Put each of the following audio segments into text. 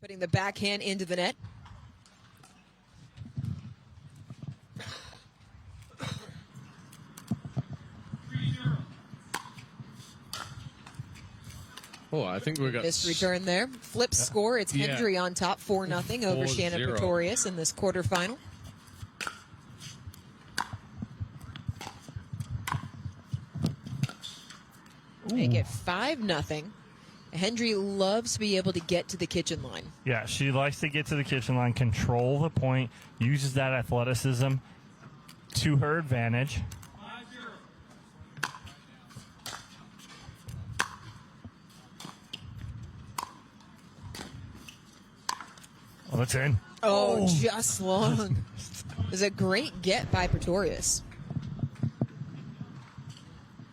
Putting the backhand into the net. Oh, I think we got Missed return there. Flip score. It's Hendry on top 4-0 over Shannon Pretorius in this quarterfinal. Make it 5-0. Hendry loves to be able to get to the kitchen line. Yeah, she likes to get to the kitchen line, control the point, uses that athleticism to her advantage. Oh, that's in. Oh, just long. It was a great get by Pretorius.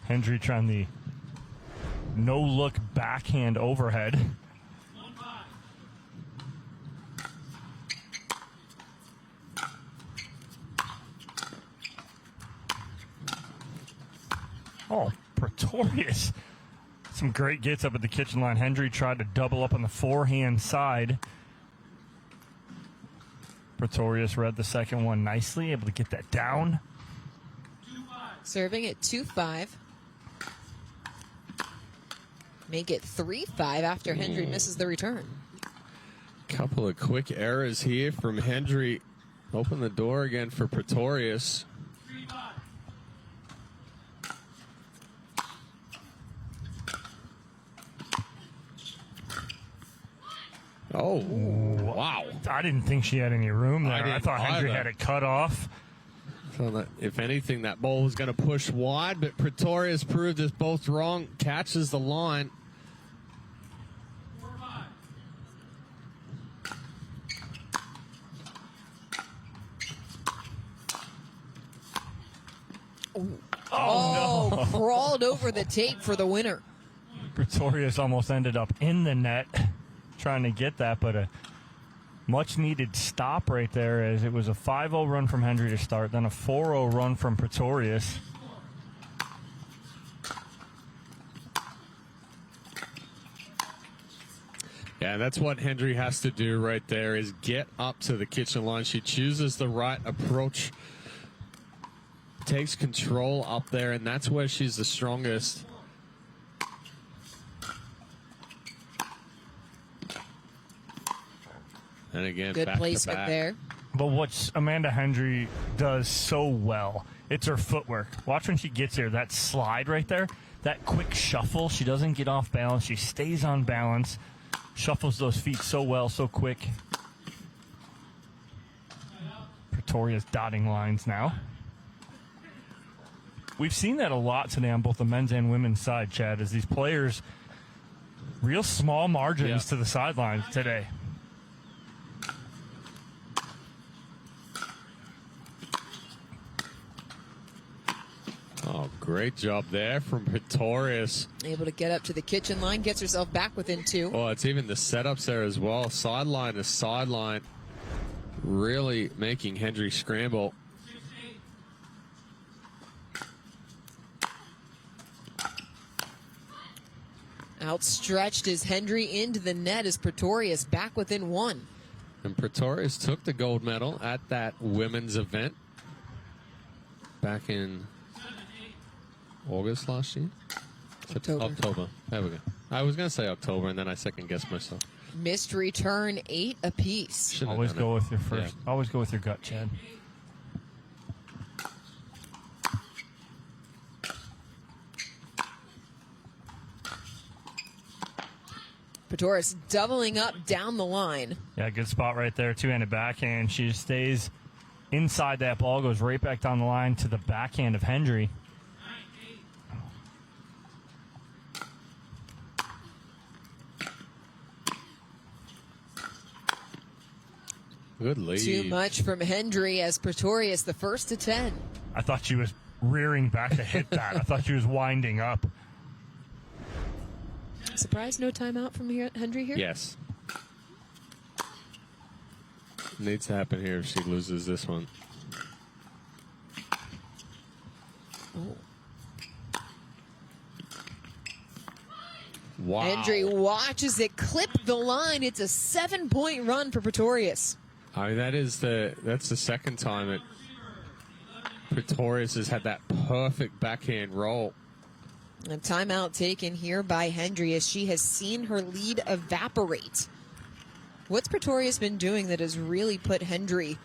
Hendry trying the no-look backhand overhead. Oh, Pretorius. Some great gets up at the kitchen line. Hendry tried to double up on the forehand side. Pretorius read the second one nicely, able to get that down. Serving at 2-5. Make it 3-5 after Hendry misses the return. couple of quick errors here from Hendry. Open the door again for Pretorius. Oh, wow. I didn't think she had any room there. I thought Hendry either. had it cut off. So that, if anything, that ball was going to push wide, but Pretorius proved us both wrong, catches the line. Oh, no. Crawled over the tape for the winner. Pretorius almost ended up in the net trying to get that, but a much-needed stop right there, as it was a 5-0 run from Hendry to start, then a 4-0 run from Pretorius. Yeah, that's what Hendry has to do right there, is get up to the kitchen line. She chooses the right approach, takes control up there, and that's where she's the strongest. And again, good back placement to back. there. But what Amanda Hendry does so well, it's her footwork. Watch when she gets here, that slide right there, that quick shuffle. She doesn't get off balance. She stays on balance, shuffles those feet so well, so quick. Pretorius dotting lines now. We've seen that a lot today on both the men's and women's side, Chad, as these players, real small margins to the sidelines today. Oh, great job there from Pretorius. Able to get up to the kitchen line, gets herself back within 2. Oh, it's even the setups there as well. Sideline to sideline. Really making Hendry scramble. Outstretched is Hendry into the net as Pretorius back within 1. And Pretorius took the gold medal at that women's event back in August last year? October. There we go. I was going to say October, and then I second-guessed myself. Missed return, 8 apiece. Should've Always done go it. with your first. Yeah. Always go with your gut, Chad. Pretorius doubling up down the line. Yeah, good spot right there. Two-handed backhand. She just stays inside that ball, goes right back down the line to the backhand of Hendry. Good lead. Too much from Hendry as Pretorius the first to 10. I thought she was rearing back to hit that. I thought she was winding up. Surprised no timeout from Hendry here? Yes. Needs to happen here if she loses this one. Oh. Wow. Hendry watches it clip the line. It's a 7-point run for Pretorius. I mean, that's the second time that Pretorius has had that perfect backhand roll. A timeout taken here by Hendry as she has seen her lead evaporate. What's Pretorius been doing that has really put Hendry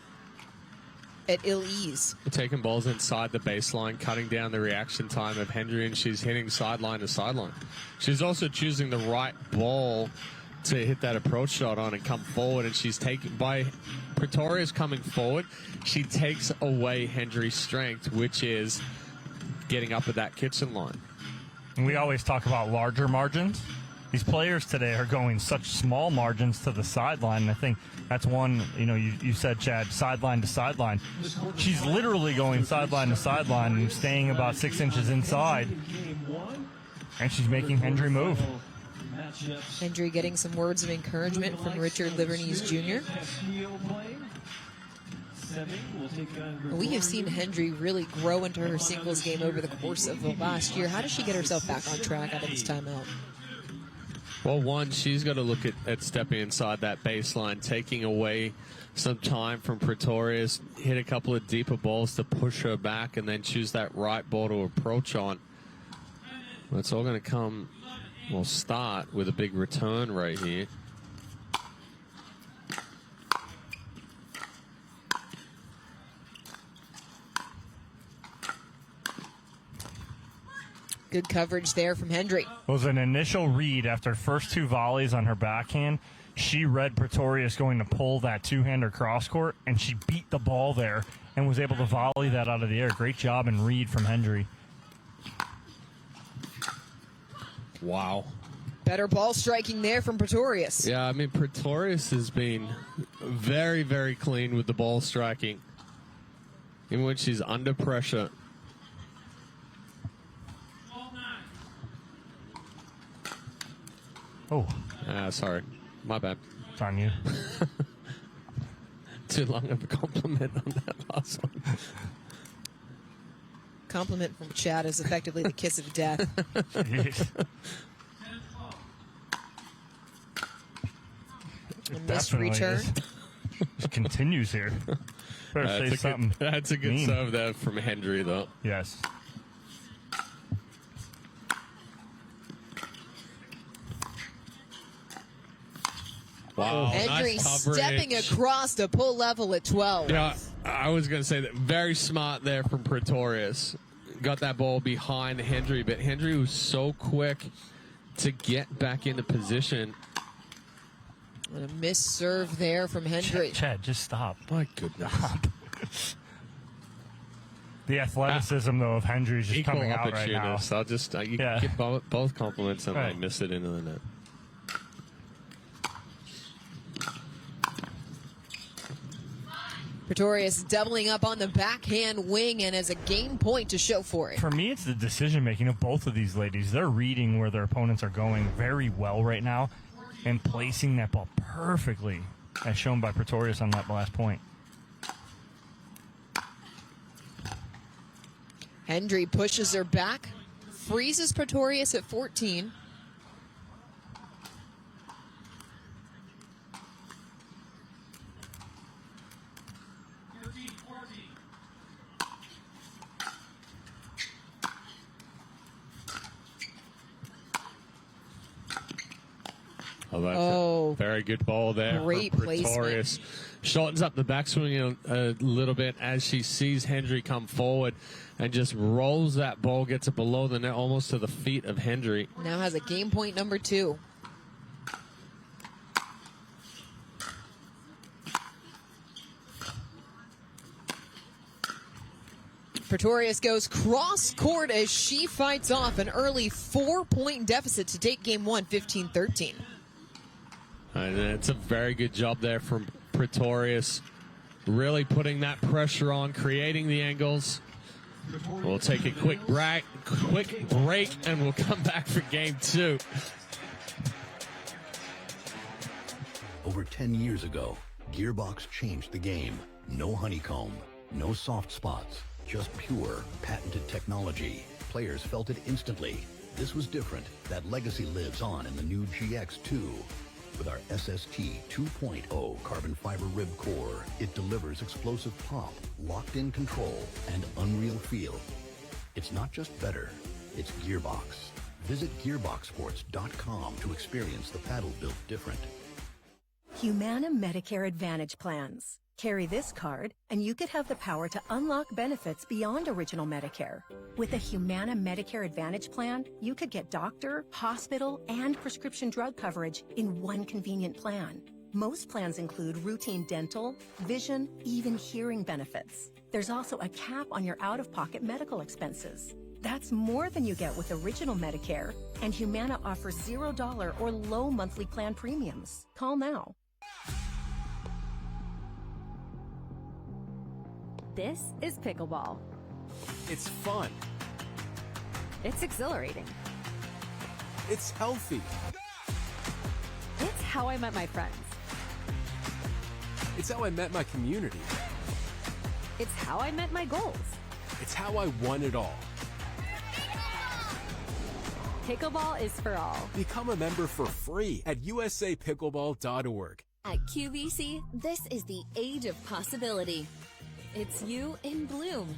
at ill ease? Taking balls inside the baseline, cutting down the reaction time of Hendry, and she's hitting sideline to sideline. She's also choosing the right ball to hit that approach shot on and come forward, and she's taken by Pretorius coming forward. She takes away Hendry's strength, which is getting up at that kitchen line. And we always talk about larger margins. These players today are going such small margins to the sideline, and I think that's one, you said, Chad, sideline to sideline. She's literally going sideline to sideline and staying about 6 inches inside, and she's making Hendry move. Hendry getting some words of encouragement from Richard Liverneys Jr. We have seen Hendry really grow into her singles game over the course of the last year. How does she get herself back on track out of this timeout? Well, one, she's got to look at stepping inside that baseline, taking away some time from Pretorius, hit a couple of deeper balls to push her back, and then choose that right ball to approach on. Well, it's all going to start with a big return right here. Good coverage there from Hendry. It was an initial read after first 2 volleys on her backhand. She read Pretorius going to pull that two-hander cross-court, and she beat the ball there and was able to volley that out of the air. Great job and read from Hendry. Wow. Better ball striking there from Pretorius. Yeah, I mean, Pretorius has been very, very clean with the ball striking. Even when she's under pressure. Oh. Sorry. My bad. It's on you. Too long of a compliment on that last one. Compliment from Chad is effectively the kiss of death. A missed return. It continues here. Better say something. That's a good serve there from Hendry, though. Yes. Wow. Hendry nice stepping across to pull level at 12. Yeah, I was going to say that very smart there from Pretorius. Got that ball behind Hendry, but Hendry was so quick to get back into position. And a missed serve there from Hendry. Chad, just stop. My goodness. The athleticism, though, of Hendry is just Equal coming out right now. I'll just get both compliments and I miss it into the net. Pretorius doubling up on the backhand wing and has a game point to show for it. For me, it's the decision-making of both of these ladies. They're reading where their opponents are going very well right now and placing that ball perfectly, as shown by Pretorius on that last point. Hendry pushes her back, freezes Pretorius at 14. Oh, very good ball there. Great for Pretorius. placement. Shortens up the backswing a little bit as she sees Hendry come forward and just rolls that ball, gets it below the net, almost to the feet of Hendry. Now has a game point number 2. Pretorius goes cross court as she fights off an early 4-point deficit to take game 1, 15-13. And it's a very good job there from Pretorius, really putting that pressure on, creating the angles. We'll take a quick break, and we'll come back for game 2. Over 10 years ago, Gearbox changed the game. No honeycomb, no soft spots, just pure, patented technology. Players felt it instantly. This was different. That legacy lives on in the new GX2. With our SST 2.0 carbon fiber rib core, it delivers explosive pop, locked-in control, and unreal feel. It's not just better, it's Gearbox. Visit gearboxsports.com to experience the paddle built different. Humana Medicare Advantage plans. Carry this card, and you could have the power to unlock benefits beyond original Medicare. With a Humana Medicare Advantage plan, you could get doctor, hospital, and prescription drug coverage in one convenient plan. Most plans include routine dental, vision, even hearing benefits. There's also a cap on your out-of-pocket medical expenses. That's more than you get with original Medicare, and Humana offers $0 or low monthly plan premiums. Call now. This is pickleball. It's fun. It's exhilarating. It's healthy. It's how I met my friends. It's how I met my community. It's how I met my goals. It's how I won it all. Pickleball is for all. Become a member for free at usapickleball.org. At QVC, this is the age of possibility. It's you in bloom.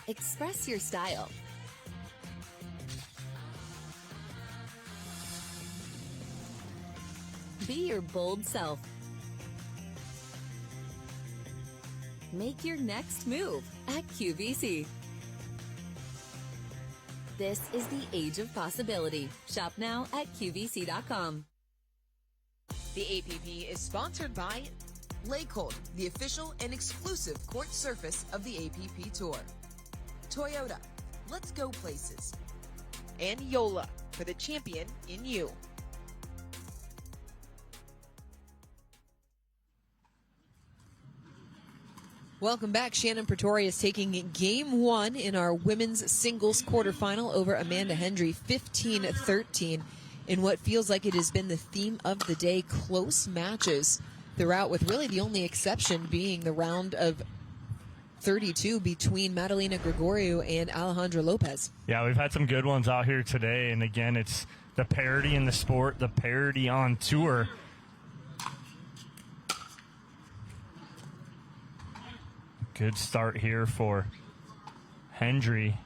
Express your style. Be your bold self. Make your next move at QVC. This is the age of possibility. Shop now at QVC.com. The APP is sponsored by Laycold, the official and exclusive court surface of the APP Tour. Toyota, let's go places. And Yola, for the champion in you. Welcome back. Shannon Pretorius taking game one in our women's singles quarterfinal over Amanda Hendry, 15-13, in what feels like it has been the theme of the day, close matches throughout, with really the only exception being the round of 32 between Madalena Gregoriou and Alejandra Lopez. Yeah, we've had some good ones out here today, and again, it's the parity in the sport, the parity on tour. Good start here for Hendry.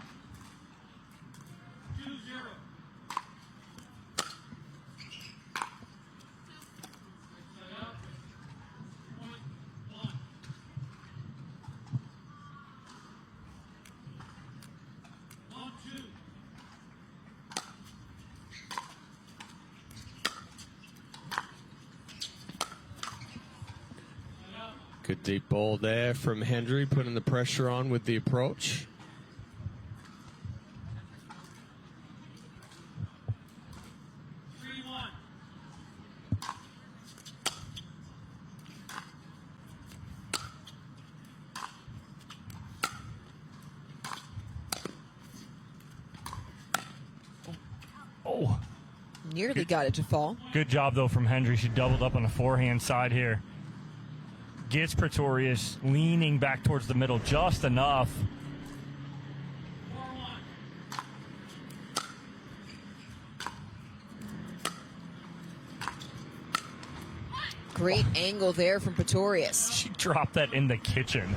Good deep ball there from Hendry, putting the pressure on with the approach. Oh, nearly got it to fall. Good job, though, from Hendry. She doubled up on the forehand side here. Gets Pretorius leaning back towards the middle just enough. Great angle there from Pretorius. She dropped that in the kitchen.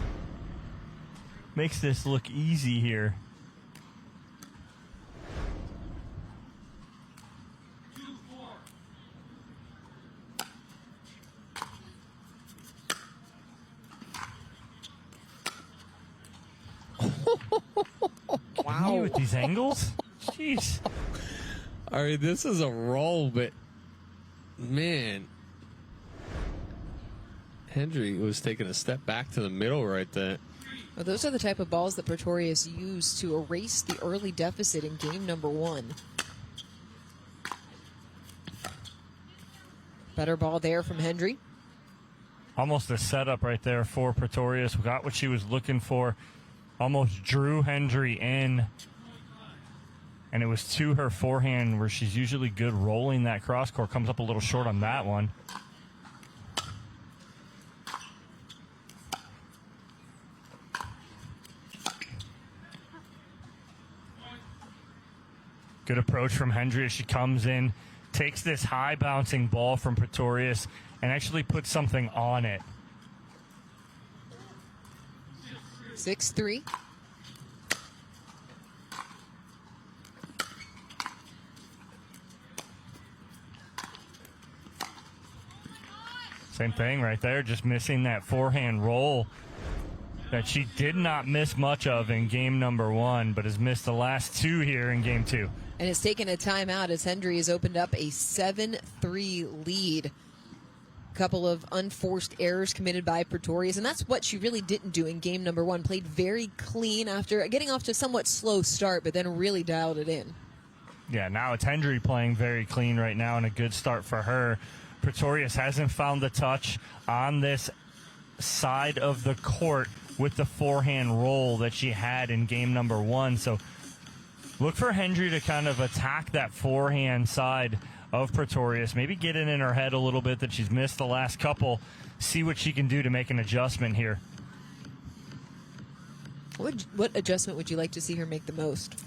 Makes this look easy here. Wow. With these angles? Jeez. I mean, this is a roll, but man, Hendry was taking a step back to the middle right there. Well, those are the type of balls that Pretorius used to erase the early deficit in game number one. Better ball there from Hendry. Almost a setup right there for Pretorius. Got what she was looking for. Almost drew Hendry in. And it was to her forehand where she's usually good rolling that cross court. Comes up a little short on that one. Good approach from Hendry as she comes in, takes this high bouncing ball from Pretorius and actually puts something on it. 6-3. Same thing right there, just missing that forehand roll that she did not miss much of in game number 1, but has missed the last 2 here in game 2. And it's taken a timeout as Hendry has opened up a 7-3 lead. Couple of unforced errors committed by Pretorius, and that's what she really didn't do in game number 1. Played very clean after getting off to a somewhat slow start, but then really dialed it in. Yeah, now it's Hendry playing very clean right now, and a good start for her. Pretorius hasn't found the touch on this side of the court with the forehand roll that she had in game number 1. So look for Hendry to kind of attack that forehand side of Pretorius. Maybe get it in her head a little bit that she's missed the last couple. See what she can do to make an adjustment here. What adjustment would you like to see her make the most?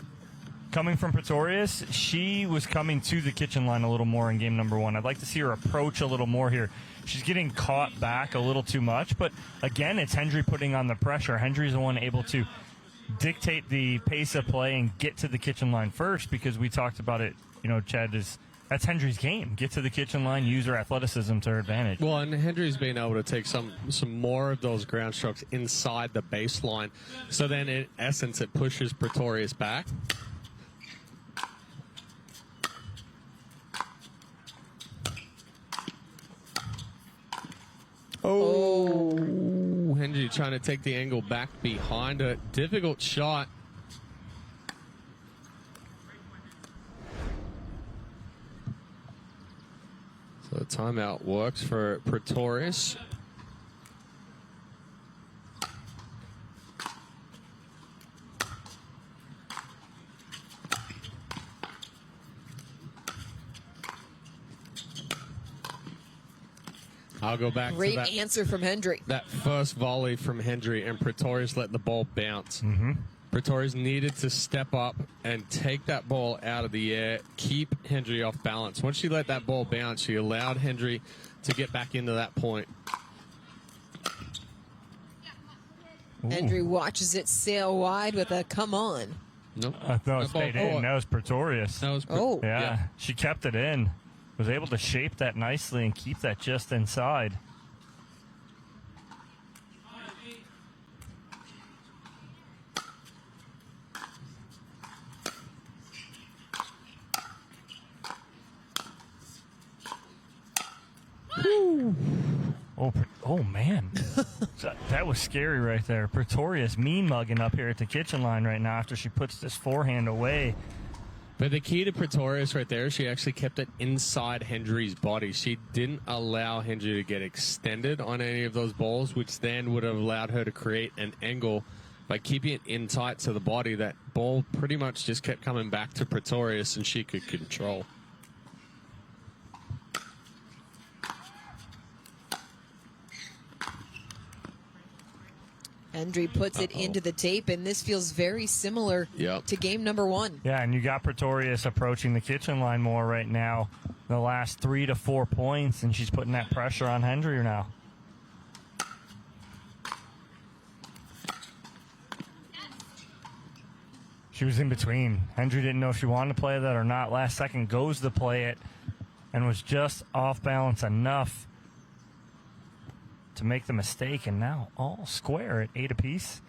Coming from Pretorius, she was coming to the kitchen line a little more in game number 1. I'd like to see her approach a little more here. She's getting caught back a little too much, but again, it's Hendry putting on the pressure. Hendry's the one able to dictate the pace of play and get to the kitchen line first, because we talked about it, Chad, that's Hendry's game. Get to the kitchen line, use her athleticism to her advantage. Well, and Hendry's been able to take some more of those ground strokes inside the baseline. So then, in essence, it pushes Pretorius back. Oh, Hendry trying to take the angle back behind a difficult shot. So the timeout works for Pretorius. I'll go back Great to that. answer from Hendry. That first volley from Hendry, and Pretorius let the ball bounce. Mm-hmm. Pretorius needed to step up and take that ball out of the air, keep Hendry off balance. Once she let that ball bounce, she allowed Hendry to get back into that point. Hendry watches it sail wide with a come on. Nope. No, it stayed in. That was Pretorius. That was yeah. She kept it in. Was able to shape that nicely and keep that just inside. Oh man. That was scary right there. Pretorius mean mugging up here at the kitchen line right now after she puts this forehand away. But the key to Pretorius right there, she actually kept it inside Hendry's body. She didn't allow Hendry to get extended on any of those balls, which then would have allowed her to create an angle by keeping it in tight to the body. That ball pretty much just kept coming back to Pretorius, and she could control. Hendry puts it into the tape, and this feels very similar to game number 1. Yeah, and you got Pretorius approaching the kitchen line more right now. The last 3 to 4 points, and she's putting that pressure on Hendry now. She was in between. Hendry didn't know if she wanted to play that or not. Last second goes to play it and was just off balance enough to make the mistake, and now all square at 8 apiece.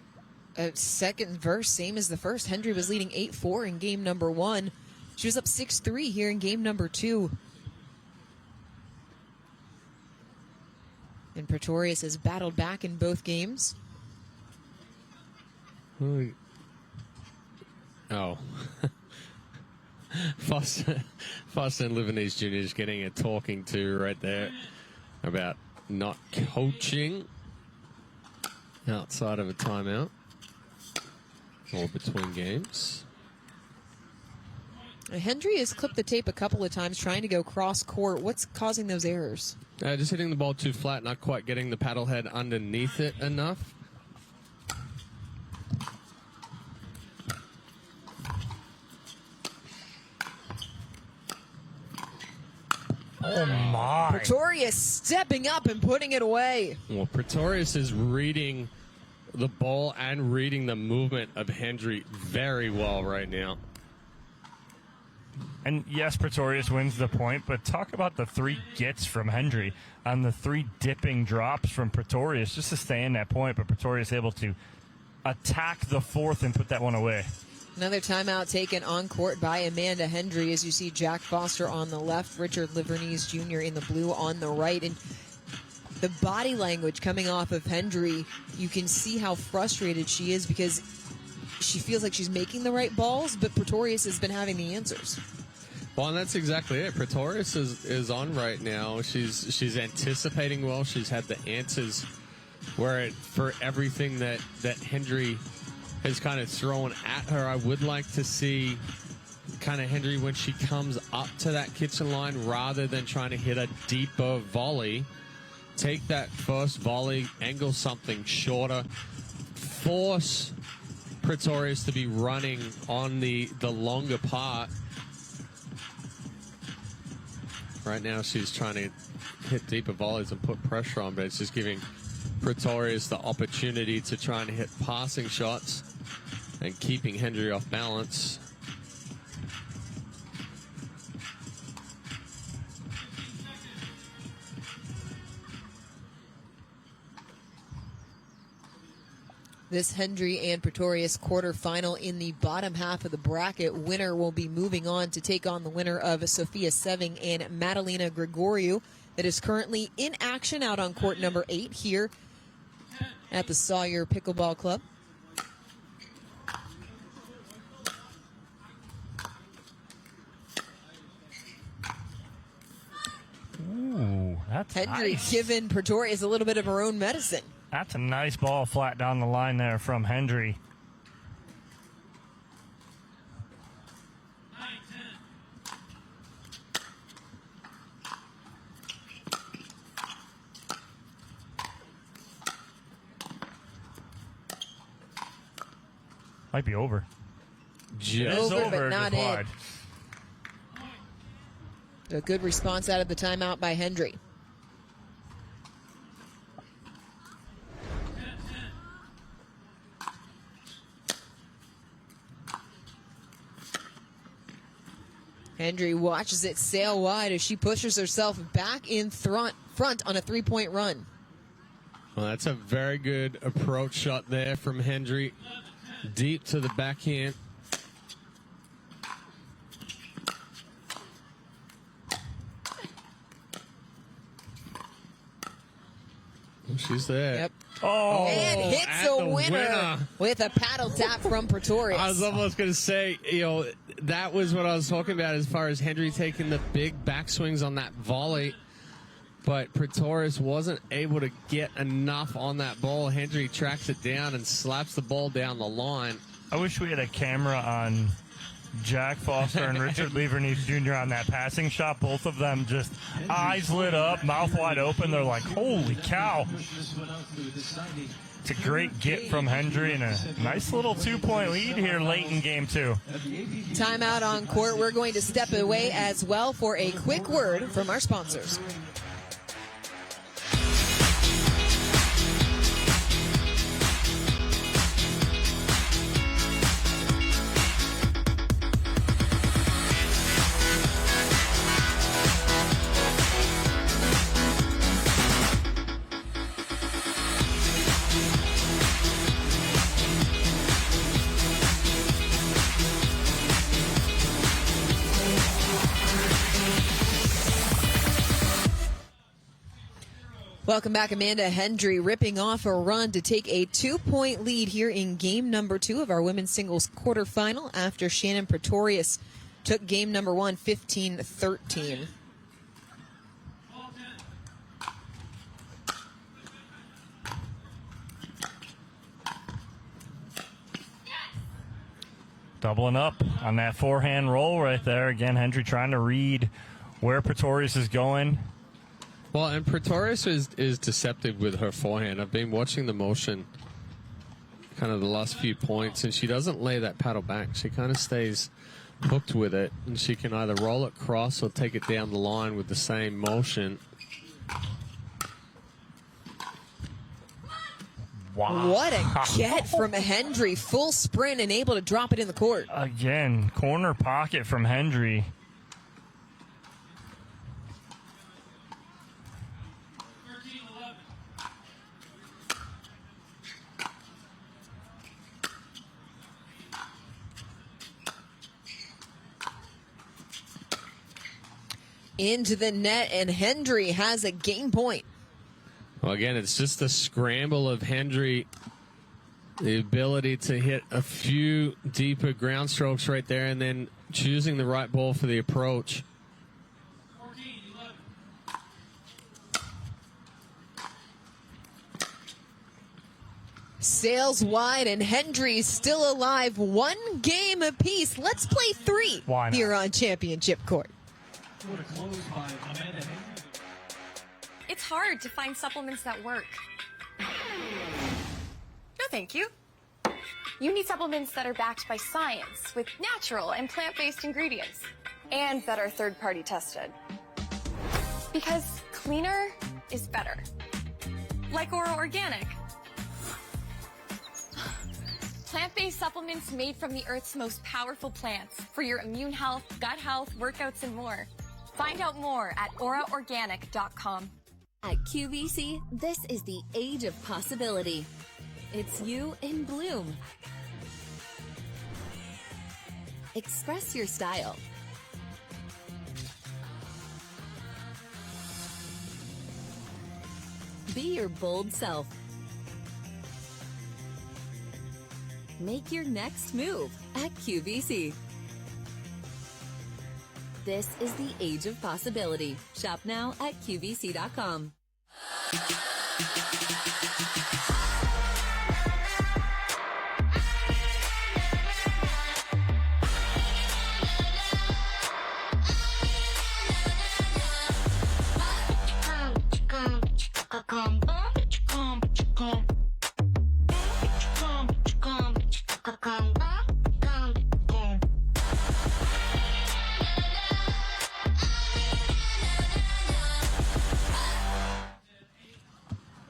Second verse, same as the first. Hendry was leading 8-4 in game number 1. She was up 6-3 here in game number 2. And Pretorius has battled back in both games. Oh. Foster and Livanese Jr. is getting a talking to right there about not coaching outside of a timeout or between games. Hendry has clipped the tape a couple of times trying to go cross court. What's causing those errors? Just hitting the ball too flat, not quite getting the paddle head underneath it enough. Oh, my. Pretorius stepping up and putting it away. Well, Pretorius is reading the ball and reading the movement of Hendry very well right now. And yes, Pretorius wins the point, but talk about the 3 gets from Hendry on the 3 dipping drops from Pretorius just to stay in that point, but Pretorius able to attack the 4th and put that one away. Another timeout taken on court by Amanda Hendry, as you see Jack Foster on the left, Richard Livernese Jr. in the blue on the right. And the body language coming off of Hendry, you can see how frustrated she is because she feels like she's making the right balls, but Pretorius has been having the answers. Well, and that's exactly it. Pretorius is on right now. She's anticipating well. She's had the answers for everything that Hendry has kind of thrown at her. I would like to see kind of Hendry when she comes up to that kitchen line, rather than trying to hit a deeper volley, take that first volley, angle something shorter, force Pretorius to be running on the longer part. Right now she's trying to hit deeper volleys and put pressure on, but it's just giving Pretorius the opportunity to try and hit passing shots and keeping Hendry off balance. This Hendry and Pretorius quarterfinal in the bottom half of the bracket. Winner will be moving on to take on the winner of Sophia Seving and Madalena Gregoriou, that is currently in action out on court number 8 here at the Sawyer Pickleball Club. Ooh, that's Hendry nice. giving Pretorius a little bit of her own medicine. That's a nice ball flat down the line there from Hendry. Might be over. Just Over, but not just in. wide. A good response out of the timeout by Hendry. Hendry watches it sail wide as she pushes herself back in front on a 3-point run. Well, that's a very good approach shot there from Hendry. Deep to the backhand. She's there. Yep. Oh, And hits at a the winner with a paddle tap from Pretorius. I was almost going to say, that was what I was talking about as far as Hendry taking the big backswings on that volley. But Pretorius wasn't able to get enough on that ball. Hendry tracks it down and slaps the ball down the line. I wish we had a camera on Jack Foster and Richard Livernese Jr. on that passing shot. Both of them just eyes lit up, mouth wide open. They're like, holy cow. It's a great get from Hendry and a nice little 2-point lead here late in game 2. Timeout on court. We're going to step away as well for a quick word from our sponsors. Welcome back. Amanda Hendry ripping off a run to take a 2-point lead here in game number 2 of our women's singles quarterfinal after Shannon Pretorius took game number 1 15-13. Doubling up on that forehand roll right there. Again, Hendry trying to read where Pretorius is going. Well, and Pretorius is deceptive with her forehand. I've been watching the motion kind of the last few points, and she doesn't lay that paddle back. She kind of stays hooked with it, and she can either roll it cross or take it down the line with the same motion. Wow. What a get from Hendry. Full sprint and able to drop it in the court. Again, corner pocket from Hendry. Into the net, and Hendry has a game point. Well, again, it's just the scramble of Hendry, the ability to hit a few deeper ground strokes right there, and then choosing the right ball for the approach. Sails wide, and Hendry's still alive. One game apiece. Let's play 3 here on Championship Court. It's hard to find supplements that work. No, thank you. You need supplements that are backed by science with natural and plant-based ingredients and that are third-party tested. Because cleaner is better. Like Oro Organic. Plant-based supplements made from the Earth's most powerful plants for your immune health, gut health, workouts, and more. Find out more at oraorganic.com. At QVC, this is the age of possibility. It's you in bloom. Express your style. Be your bold self. Make your next move at QVC. This is the age of possibility. Shop now at QVC.com.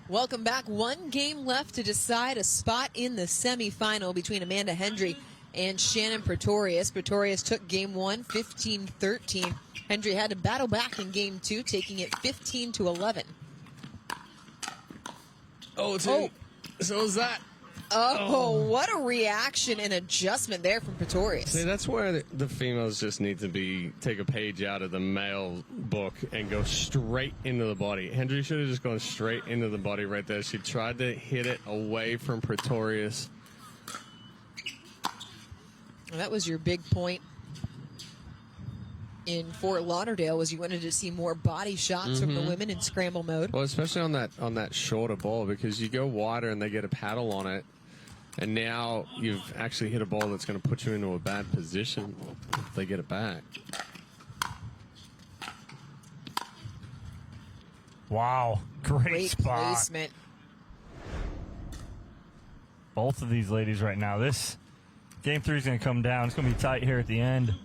Welcome back. One game left to decide a spot in the semifinal between Amanda Hendry and Shannon Pretorius. Pretorius took game 1, 15-13. Hendry had to battle back in game 2, taking it 15-11. So is that. Oh, what a reaction and adjustment there from Pretorius. See, that's where the females just need to take a page out of the male book and go straight into the body. Hendry should have just gone straight into the body right there. She tried to hit it away from Pretorius. That was your big point in Fort Lauderdale, was you wanted to see more body shots from the women in scramble mode. Well, especially on that shorter ball, because you go wider and they get a paddle on it, and now you've actually hit a ball that's going to put you into a bad position if they get it back. Wow, great spot. Placement. Both of these ladies right now. This game 3 is going to come down. It's going to be tight here at the end.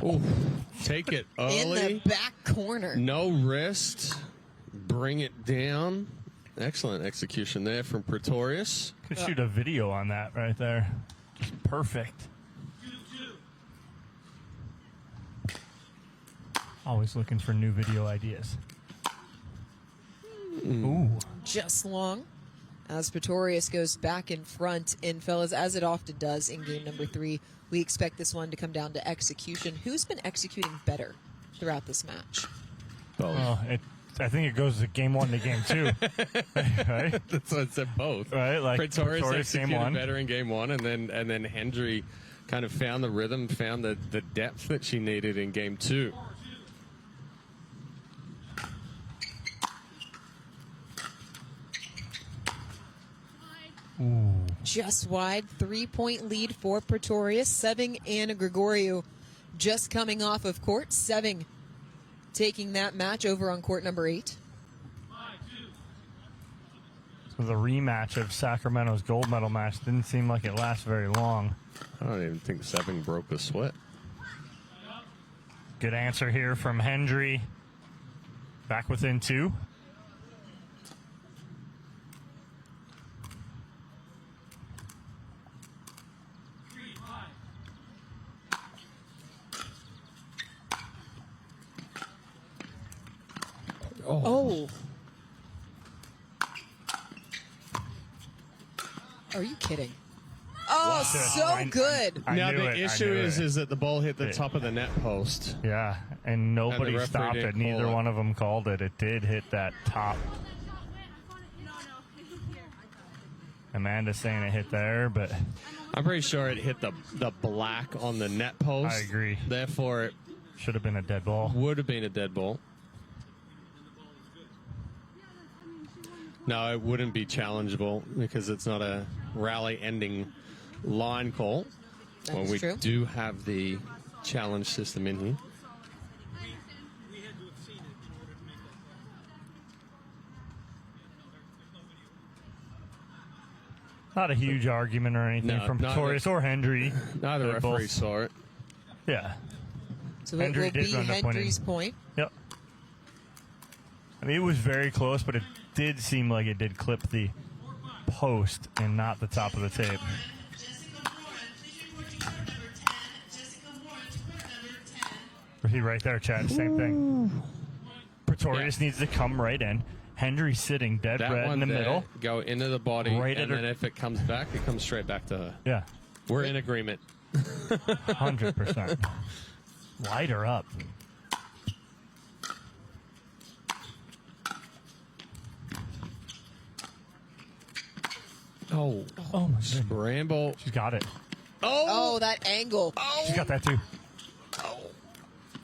Oh, take it early. In the back corner. No wrist. Bring it down. Excellent execution there from Pretorius. Could shoot a video on that right there. Just perfect. Always looking for new video ideas. Ooh. Just long as Pretorius goes back in front. And fellas, as it often does in game number 3, we expect this one to come down to execution. Who's been executing better throughout this match? Both. I think it goes to game 1 to game 2. Right? That's what I said, both. Right? Like Pretorius executed game 1. better in game 1, and then Hendry kind of found the rhythm, found the depth that she needed in game 2. Ooh. Just wide, 3-point lead for Pretorius. Seving and Gregoriou just coming off of court. Seving taking that match over on court number 8. The rematch of Sacramento's gold medal match didn't seem like it lasts very long. I don't even think Seving broke a sweat. Good answer here from Hendry. Back within 2. Oh. Are you kidding? Oh, so good. Now, the issue is that the ball hit the top of the net post. Yeah, and nobody referee stopped didn't it. Neither call it. one of them called it. It did hit that top. Amanda's saying it hit there, but I'm pretty sure it hit the black on the net post. I agree. Therefore, it should have been a dead ball. Would have been a dead ball. No, it wouldn't be challengeable because it's not a rally-ending line call. That's we true. do have the challenge system in here. Not a huge argument or anything from Pretorius or Hendry. Neither referee saw it. Yeah. So it will be Hendry's point. Yep. I mean, it was very close, but it did seem like it did clip the post and not the top of the tape. See right there, Chad, same thing. Pretorius needs to come right in. Hendry sitting dead That red one in the there, middle. Go into the body, Right and at her- then if it comes back, it comes straight back to her. Yeah. We're in agreement. 100%. Light her up. Oh my goodness. Scramble. She's got it. Oh, that angle. She's got that too.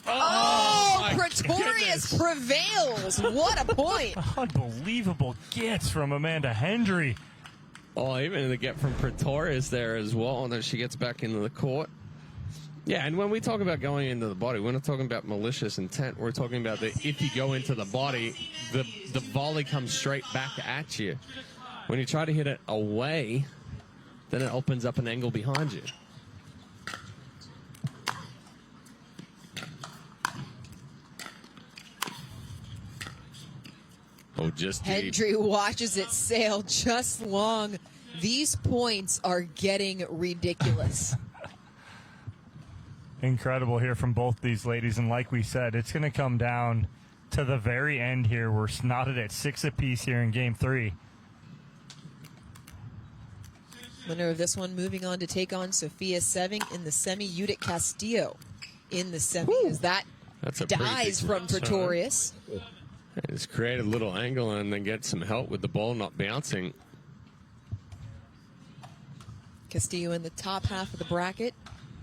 Oh, my Pretorius prevails. What a point. Unbelievable gets from Amanda Hendry. Oh, even the get from Pretorius there as well, and then she gets back into the court. Yeah, and when we talk about going into the body, we're not talking about malicious intent. We're talking about that if you go into the body, the volley comes straight back at you. When you try to hit it away, then it opens up an angle behind you. Oh, just deep. Hendry watches it sail just long. These points are getting ridiculous. Incredible here from both these ladies. And like we said, it's going to come down to the very end here. We're knotted at 6 apiece here in game 3. Winner of this one moving on to take on Sophia Seving in the semi. Judith Castillo in the semi. As that That's a pretty dies big from return. Pretorius. Just create a little angle and then get some help with the ball not bouncing. Castillo in the top half of the bracket.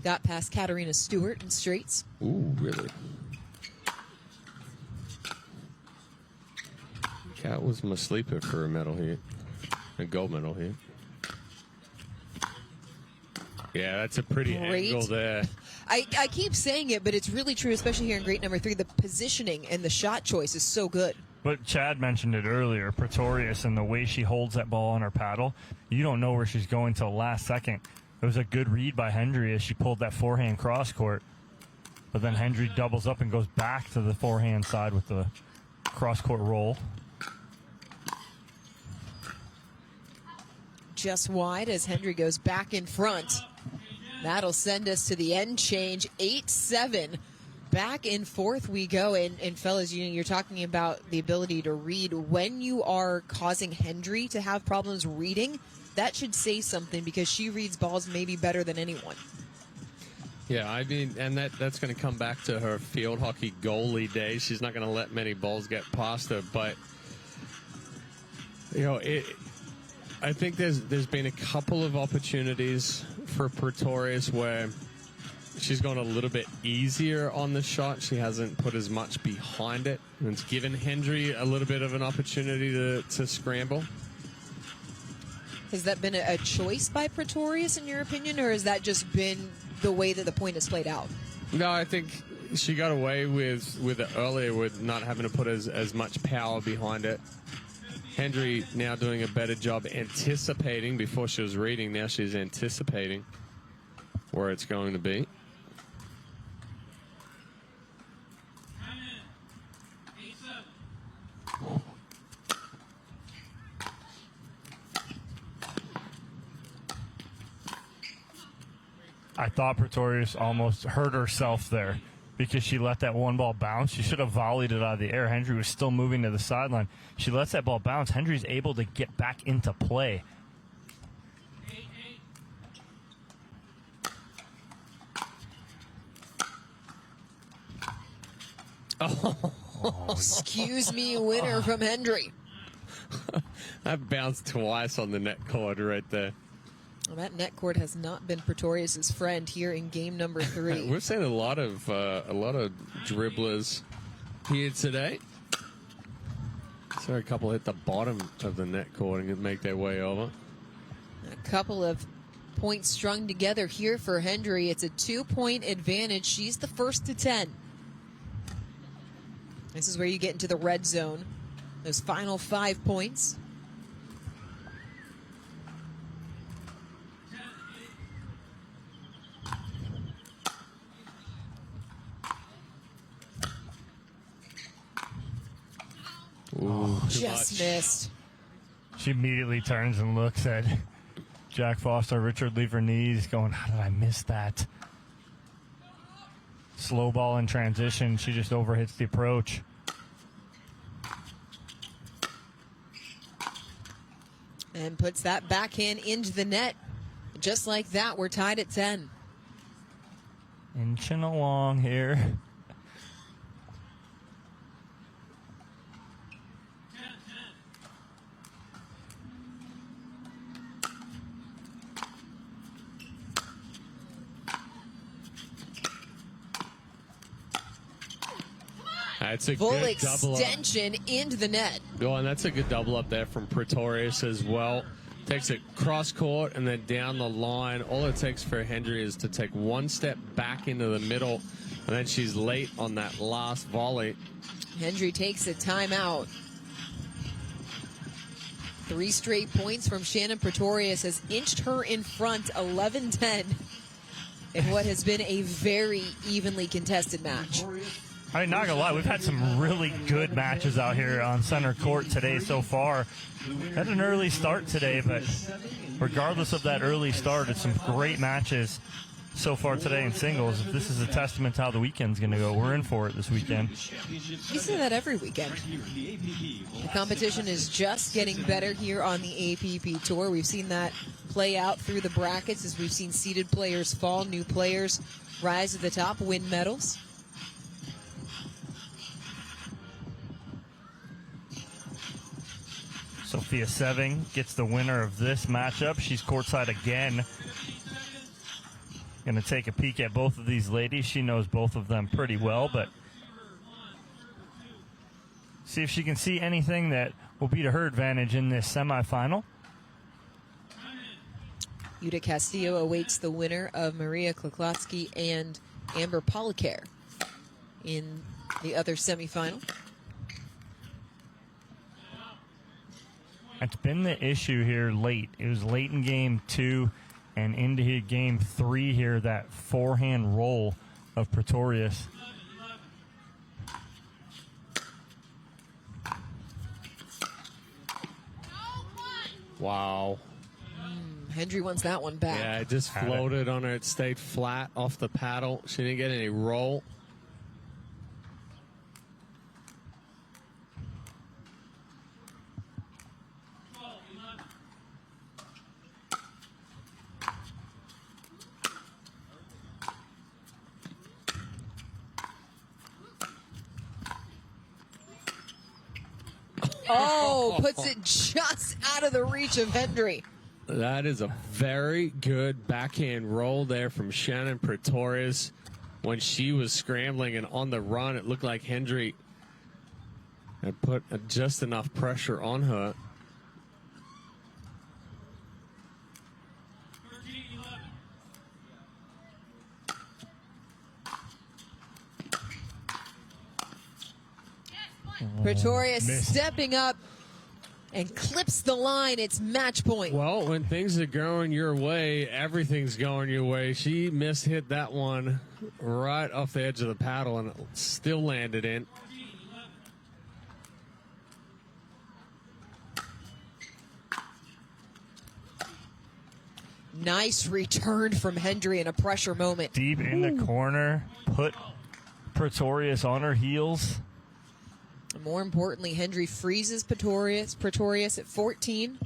Got past Katarina Stewart in straights. Ooh, really? Kat was my sleeper for a medal here. A gold medal here. Yeah, that's a pretty Great. angle there. I keep saying it, but it's really true, especially here in grade number 3. The positioning and the shot choice is so good. But Chad mentioned it earlier, Pretorius and the way she holds that ball on her paddle, you don't know where she's going till last second. It was a good read by Hendry as she pulled that forehand cross court. But then Hendry doubles up and goes back to the forehand side with the cross court roll. Just wide as Hendry goes back in front. That'll send us to the end change. 8-7. Back and forth we go. And fellas, you're talking about the ability to read. When you are causing Hendry to have problems reading, that should say something because she reads balls maybe better than anyone. Yeah, I mean, and that's going to come back to her field hockey goalie days. She's not going to let many balls get past her, but you know, I think there's been a couple of opportunities for Pretorius where she's gone a little bit easier on the shot. She hasn't put as much behind it, and it's given Hendry a little bit of an opportunity to scramble. Has that been a choice by Pretorius, in your opinion, or has that just been the way that the point is played out? No, I think she got away with it earlier with not having to put as much power behind it. Hendry now doing a better job anticipating. Before she was reading, now she's anticipating where it's going to be. I thought Pretorius almost hurt herself there because she let that one ball bounce. She should have volleyed it out of the air. Hendry was still moving to the sideline. She lets that ball bounce. Hendry's able to get back into play. Excuse me, winner from Hendry. That bounced twice on the net cord right there. Well, that net cord has not been Pretorius's friend here in game number 3. We've seen a lot of dribblers here today. So a couple hit the bottom of the net cord and make their way over. A couple of points strung together here for Hendry. It's a 2-point advantage. She's the first to 10. This is where you get into the red zone. Those final 5 points. Ooh, just missed. She immediately turns and looks at Jack Foster, Richard Lever-Knees, going, how did I miss that? Slow ball in transition. She just overhits the approach. And puts that backhand into the net. Just like that, we're tied at 10. Inching along here. That's a Full good double up. extension into the net. Oh, and that's a good double up there from Pretorius as well. Takes it cross court and then down the line. All it takes for Hendry is to take one step back into the middle, and then she's late on that last volley. Hendry takes a timeout. 3 straight points from Shannon Pretorius has inched her in front 11-10 in what has been a very evenly contested match. I mean, not gonna lie, we've had some really good matches out here on center court today so far. Had an early start today, but regardless of that early start, it's some great matches so far today in singles. This is a testament to how the weekend's gonna go. We're in for it this weekend. We say that every weekend. The competition is just getting better here on the APP Tour. We've seen that play out through the brackets as we've seen seeded players fall, new players rise to the top, win medals. Sophia Seving gets the winner of this matchup. She's courtside again. Going to take a peek at both of these ladies. She knows both of them pretty well, but see if she can see anything that will be to her advantage in this semifinal. Yuta Castillo awaits the winner of Maria Kloklotsky and Amber Policare in the other semifinal. That's been the issue here late. It was late in game 2 and into game 3 here, that forehand roll of Pretorius. Wow. Hendry wants that one back. Yeah, it just floated on her. It stayed flat off the paddle. She didn't get any roll. Oh, puts it just out of the reach of Hendry. That is a very good backhand roll there from Shannon Pretorius. When she was scrambling and on the run, it looked like Hendry had put just enough pressure on her. Pretorius stepping up and clips the line. It's match point. Well, when things are going your way, everything's going your way. She hit that one right off the edge of the paddle and it still landed in. Nice return from Hendry in a pressure moment. Deep in the corner, put Pretorius on her heels. And more importantly, Hendry freezes Pretorius at 14.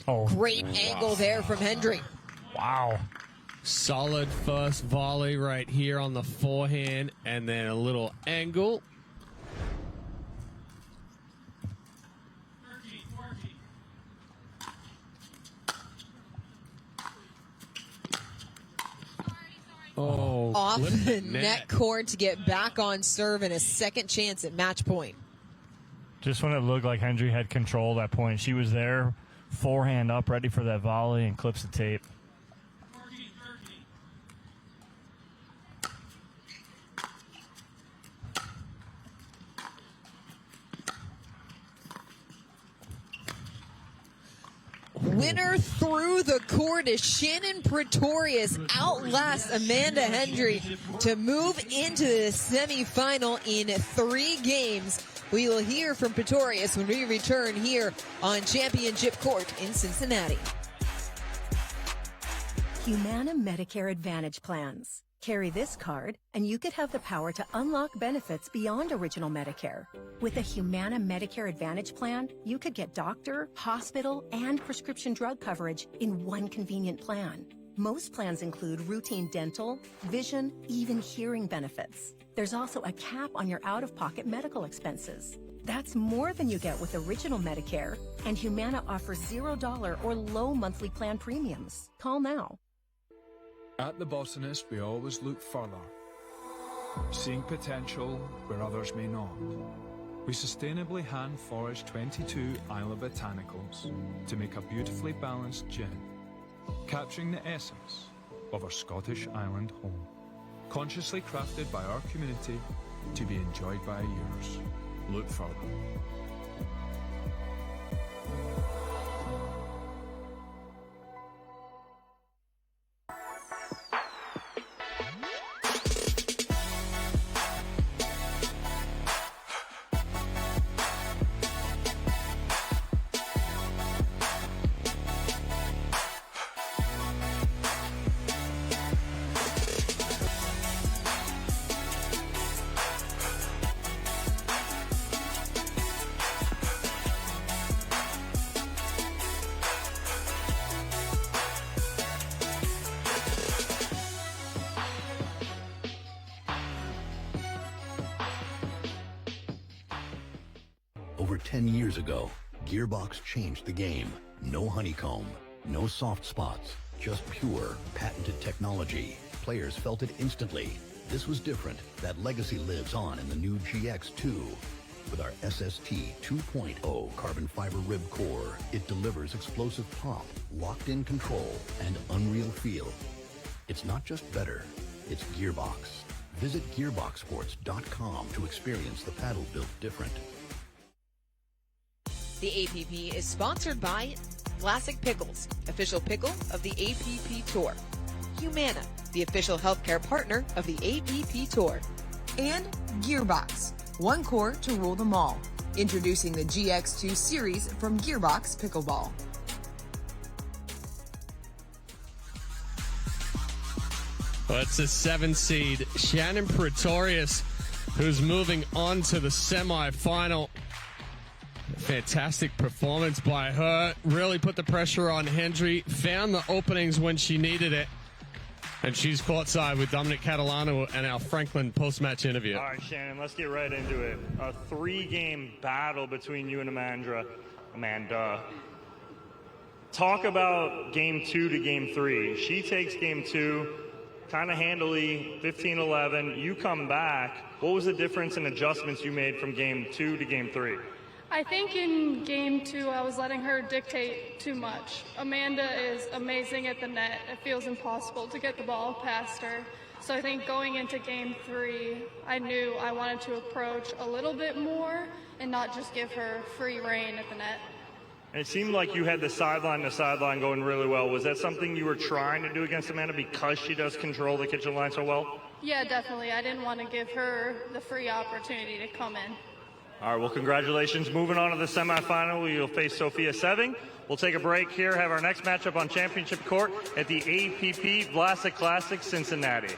Oh, great angle there from Hendry. Wow. Solid first volley right here on the forehand, and then a little angle. Oh, off the net cord to get back on serve and a second chance at match point. Just when it looked like Hendry had control at that point, she was there, forehand up, ready for that volley, and clips the tape. Winner through the court is Shannon Pretorius, outlasts Amanda Hendry to move into the semifinal in 3 games. We will hear from Pretorius when we return here on Championship Court in Cincinnati. Humana Medicare Advantage Plans. Carry this card, and you could have the power to unlock benefits beyond original Medicare. With a Humana Medicare Advantage plan, you could get doctor, hospital, and prescription drug coverage in one convenient plan. Most plans include routine dental, vision, even hearing benefits. There's also a cap on your out-of-pocket medical expenses. That's more than you get with original Medicare, and Humana offers $0 or low monthly plan premiums. Call now. At The Botanist, we always look further, seeing potential where others may not. We sustainably hand forage 22 Isla Botanicals to make a beautifully balanced gin, capturing the essence of our Scottish island home, consciously crafted by our community to be enjoyed by yours. Look further. Over 10 years ago, Gearbox changed the game. No honeycomb, no soft spots, just pure, patented technology. Players felt it instantly. This was different. That legacy lives on in the new GX2. With our SST 2.0 carbon fiber rib core, it delivers explosive pop, locked-in control, and unreal feel. It's not just better, it's Gearbox. Visit gearboxsports.com to experience the paddle built different. The APP is sponsored by Vlasic Pickles, official pickle of the APP Tour. Humana, the official healthcare partner of the APP Tour. And Gearbox, one core to rule them all. Introducing the GX2 series from Gearbox Pickleball. Well, it's a 7 seed, Shannon Pretorius, who's moving on to the semifinal. Fantastic performance by her. Really put the pressure on Hendry. Found the openings when she needed it. And she's courtside with Dominic Catalano and our Franklin post-match interview. All right, Shannon, let's get right into it. A 3-game battle between you and Amanda. Talk about game 2 to game 3. She takes game 2 kind of handily, 15-11. You come back. What was the difference in adjustments you made from game 2 to game 3? I think in game 2, I was letting her dictate too much. Amanda is amazing at the net. It feels impossible to get the ball past her. So I think going into game 3, I knew I wanted to approach a little bit more and not just give her free reign at the net. And it seemed like you had the sideline to sideline going really well. Was that something you were trying to do against Amanda because she does control the kitchen line so well? Yeah, definitely. I didn't want to give her the free opportunity to come in. All right, well, congratulations. Moving on to the semifinal, you'll face Sophia Seving. We'll take a break here, have our next matchup on championship court at the APP Vlasic Classic, Cincinnati.